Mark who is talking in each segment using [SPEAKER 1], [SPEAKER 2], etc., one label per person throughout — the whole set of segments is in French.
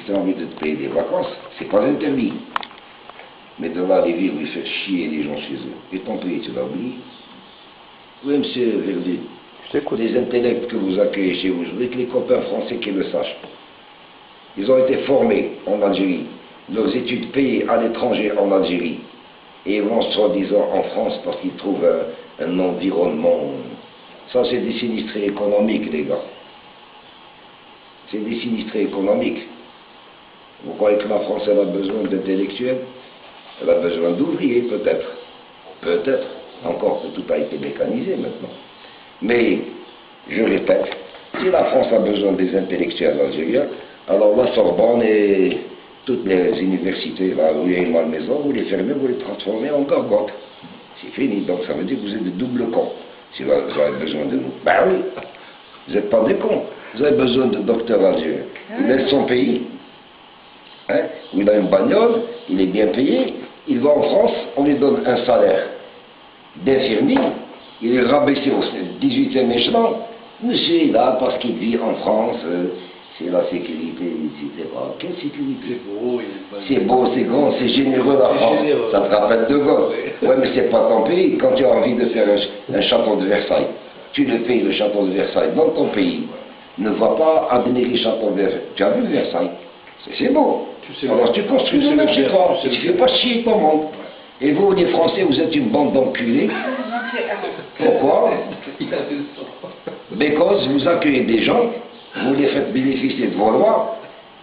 [SPEAKER 1] si tu as envie de te payer des vacances, c'est pas interdit. Mais de là, les villes où ils font chier les gens chez eux. Et ton pays, tu l'as oublié. Oui, monsieur Verdu, les intellects que vous accueillez chez vous, je voudrais que les copains français qui le sachent. Ils ont été formés en Algérie, leurs études payées à l'étranger en Algérie, et ils vont soi-disant en France parce qu'ils trouvent un environnement. Ça, c'est des sinistrés économiques, les gars. C'est des sinistrés économiques. Vous croyez que la France, elle a besoin d'intellectuels? Elle a besoin d'ouvriers, peut-être. Peut-être. Encore que tout a été mécanisé maintenant. Mais, je répète, si la France a besoin des intellectuels algériens, alors la Sorbonne et toutes les universités, là où il y a une malmaison, vous les fermez, vous les transformez en gargotes. C'est fini. Donc ça veut dire que vous êtes de double cons. Si vous avez besoin de nous. Ben oui. Vous n'êtes pas des cons. Vous avez besoin de docteurs algériens. Il laisse son pays. Hein, où il a une bagnole, il est bien payé. Il va en France, on lui donne un salaire d'infirmier. Il est rabaissé au 18e échelon. Monsieur est là parce qu'il vit en France. C'est la sécurité, etc. Quelle sécurité? C'est beau, c'est grand, c'est généreux la France. Ça te rappelle De Gaulle. Ouais, mais c'est pas ton pays. Quand tu as envie de faire un château de Versailles, tu le payes le château de Versailles dans ton pays. Ne va pas admirer le château de Versailles. Tu as vu Versailles? C'est beau. Alors tu construis le même chez toi. Tu ne fais pas chier ton monde. Et vous, les Français, vous êtes une bande d'enculés. Pourquoi? Because vous accueillez des gens, vous les faites bénéficier de vos lois,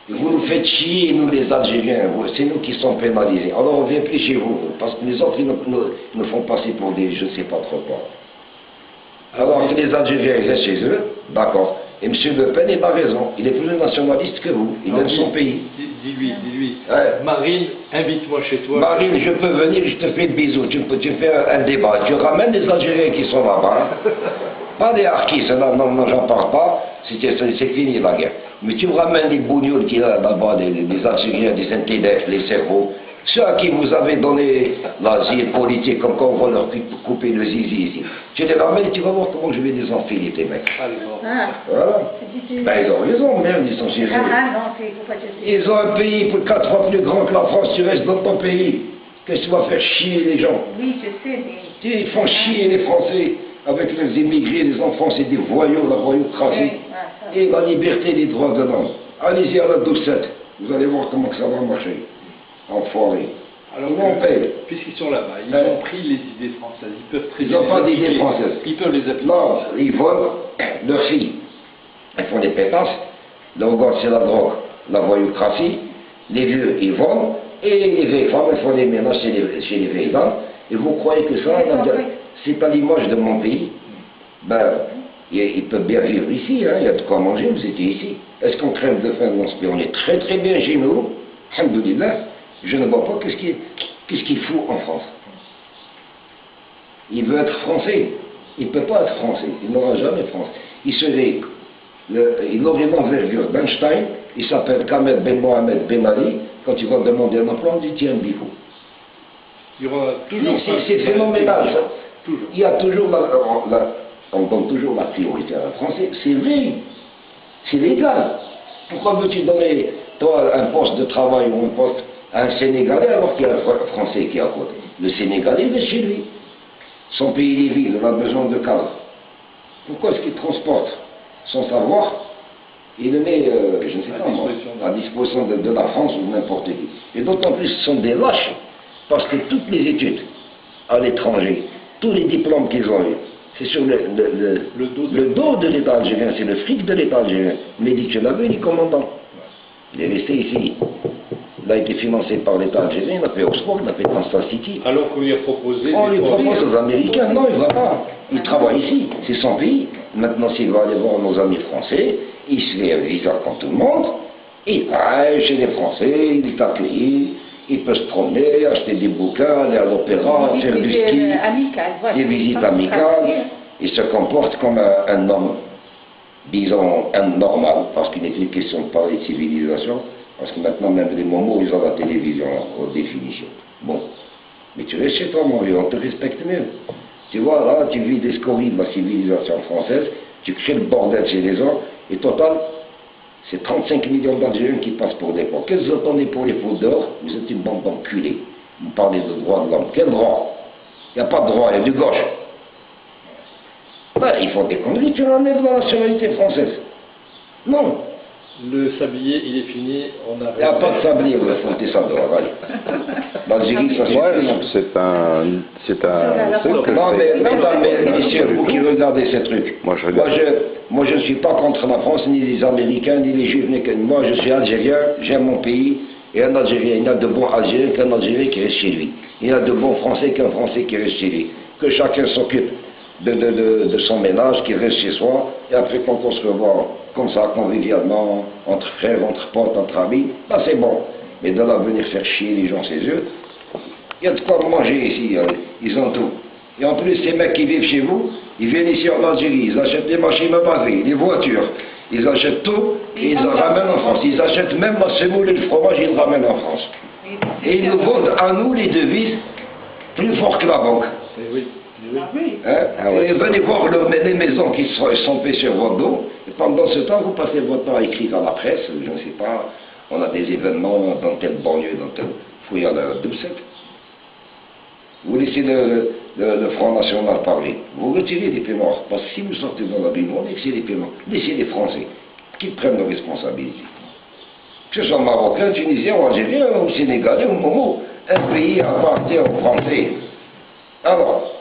[SPEAKER 1] vous nous faites chier, nous les Algériens, c'est nous qui sommes pénalisés. Alors on ne vient plus chez vous, parce que les autres, ils nous font passer pour des je ne sais pas trop quoi. Alors que les Algériens restent chez eux, d'accord. Et M. Le Pen, il a raison, il est plus nationaliste que vous, il aime son pays.
[SPEAKER 2] Dis-lui.
[SPEAKER 1] Ouais.
[SPEAKER 2] Marine, invite-moi chez toi.
[SPEAKER 1] Marine, je peux venir, je te fais le bisou, tu fais un débat, tu ramènes les Algériens qui sont là-bas. Pas des harkis, non, j'en parle pas, c'est fini la guerre. Mais tu me ramènes les bougnoules qui là, là-bas, des Algériens, des intellects, les cerveaux, ceux à qui vous avez donné l'asile politique, comme quand on va leur couper le zizi ici. Tu les ramènes, tu vas voir comment je vais les enfiler, tes mecs. Voilà. Ben ils ont raison, merde, ils sont chez eux. Ils ont un pays pour 4 fois plus grand que la France, tu restes dans ton pays. Qu'est-ce que tu vas faire chier les gens?
[SPEAKER 3] Oui, je sais, mais...
[SPEAKER 1] Ils font chier les Français. Avec les immigrés, les enfants, c'est des voyous, la voyoucratie. Et la liberté des droits de l'homme. Allez-y à la doucette. Vous allez voir comment que ça va marcher. Enfoiré.
[SPEAKER 2] Alors,
[SPEAKER 1] on paye.
[SPEAKER 2] Puisqu'ils sont là-bas, ils ont pris les idées françaises. Ils peuvent très
[SPEAKER 1] Ils n'ont pas d'idées françaises.
[SPEAKER 2] Ils peuvent les appliquer.
[SPEAKER 1] Non, ils volent leurs filles. Elles font des pétasses. Leur gosse, c'est la drogue, la voyoucratie. Les vieux, ils volent. Et les vieilles femmes, elles font des ménages chez les vieilles dames. Et vous croyez que ça, c'est à l'image de mon pays? Ben, ils peuvent bien vivre ici, hein, il y a de quoi manger, vous étiez ici. Est-ce qu'on crève de faim dans ce pays? On est très très bien chez nous. Alhamdoulilah, je ne vois pas qu'est-ce qu'il fout en France. Il veut être français. Il ne peut pas être français. Il n'aura jamais français. Il serait, il aurait l'envergure d'Einstein, il s'appelle Kamed Ben Mohamed Ben Ali. Quand il va demander un emploi, on dit tiens, bifou.
[SPEAKER 2] Il y aura toujours.
[SPEAKER 1] C'est phénoménal, ça. Toujours. Il y a toujours on donne toujours la priorité à un Français. C'est vrai. C'est légal. Pourquoi veux-tu donner, toi, un poste de travail ou un poste à un Sénégalais alors qu'il y a un Français qui est à côté? Le Sénégalais reste chez lui. Son pays est vide, il a besoin de cadre. Pourquoi est-ce qu'il transporte son savoir? Il le met, je ne sais pas, à disposition de la France ou de n'importe qui. Et d'autant plus, ce sont des lâches. Parce que toutes les études à l'étranger, tous les diplômes qu'ils ont eu, c'est sur le dos de l'État algérien, c'est le fric de l'État algérien. Mais dit que tu l'as vu, il est commandant. Il est resté ici. Il a été financé par l'État algérien, il a fait Oxford, il a fait Kansas City.
[SPEAKER 2] Alors qu'on lui a proposé.
[SPEAKER 1] On lui propose aux Américains, non, il ne va pas. Il travaille ici, c'est son pays. Maintenant, s'il va aller voir nos amis français, il se fait un visa comme tout le monde, il va chez les Français, il est accueilli. Il peut se promener, acheter des bouquins, aller à l'opéra, faire du ski, des visites amicales. Il se comporte comme un homme, disons un normal, parce qu'il n'est plus question de parler de civilisation, parce que maintenant même les momos, ils ont la télévision aux définitions. Bon, mais tu restes chez toi, mon vieux, on te respecte mieux. Tu vois, là, tu vis des scories de la civilisation française, tu crées le bordel chez les gens, et total, C'est 35 millions d'Algériens qui passent pour des pauvres. Qu'est-ce que vous entendez pour les fautes d'or? Vous êtes une bande d'enculés. Vous parlez de droit de l'homme. Quel droit? Il n'y a pas de droit, il y a du gauche. Ben, il faut des conneries, tu enlèves la nationalité française. Non.
[SPEAKER 2] Le sablier, il est fini, on a...
[SPEAKER 1] Il n'y a pas de sablier, vous foutez ça dehors, allez. L'Algérie, ça suffit.
[SPEAKER 3] C'est un truc que
[SPEAKER 1] non, mais messieurs, vous qui regardez ces trucs, moi je ne suis pas contre la France, ni les Américains, ni les Juifs, ni que moi je suis Algérien, j'aime mon pays, et un Algérien, il y a de bons Algériens qu'un Algérien qui reste chez lui. Il y a de bons Français qu'un Français qui reste chez lui. Que chacun s'occupe de son ménage, qui reste chez soi, et après qu'on se revoit comme ça, convivialement, entre frères, entre potes, entre amis, là c'est bon. Mais de là venir faire chier les gens chez eux, il y a de quoi manger ici, ils ont tout. Et en plus, ces mecs qui vivent chez vous, ils viennent ici en Algérie, ils achètent les machines à laver, les voitures, ils achètent tout, et ils le ramènent en France. Ils achètent même la semoule et le fromage, ils le ramènent en France. Et ils nous vendent à nous les devises plus fort que la banque.
[SPEAKER 2] Oui.
[SPEAKER 1] Hein? Et venez voir les maisons qui sont faites sur votre dos, et pendant ce temps, vous passez votre temps à écrire dans la presse, je ne sais pas, on a des événements dans telle banlieue, dans telle fouille à la Doucette. Vous laissez le Front National parler, vous retirez les paiements, parce que si vous sortez dans la ville, on laissez les paiements, laissez les Français, qui prennent leurs responsabilités. Que ce soit Marocain, Tunisien, ou Algérien, ou Sénégalais, ou Momo, un pays appartient aux Français. Alors,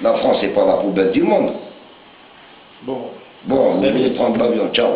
[SPEAKER 1] la France n'est pas la poubelle du monde.
[SPEAKER 2] Bon,
[SPEAKER 1] vous voulez prendre l'avion, ciao.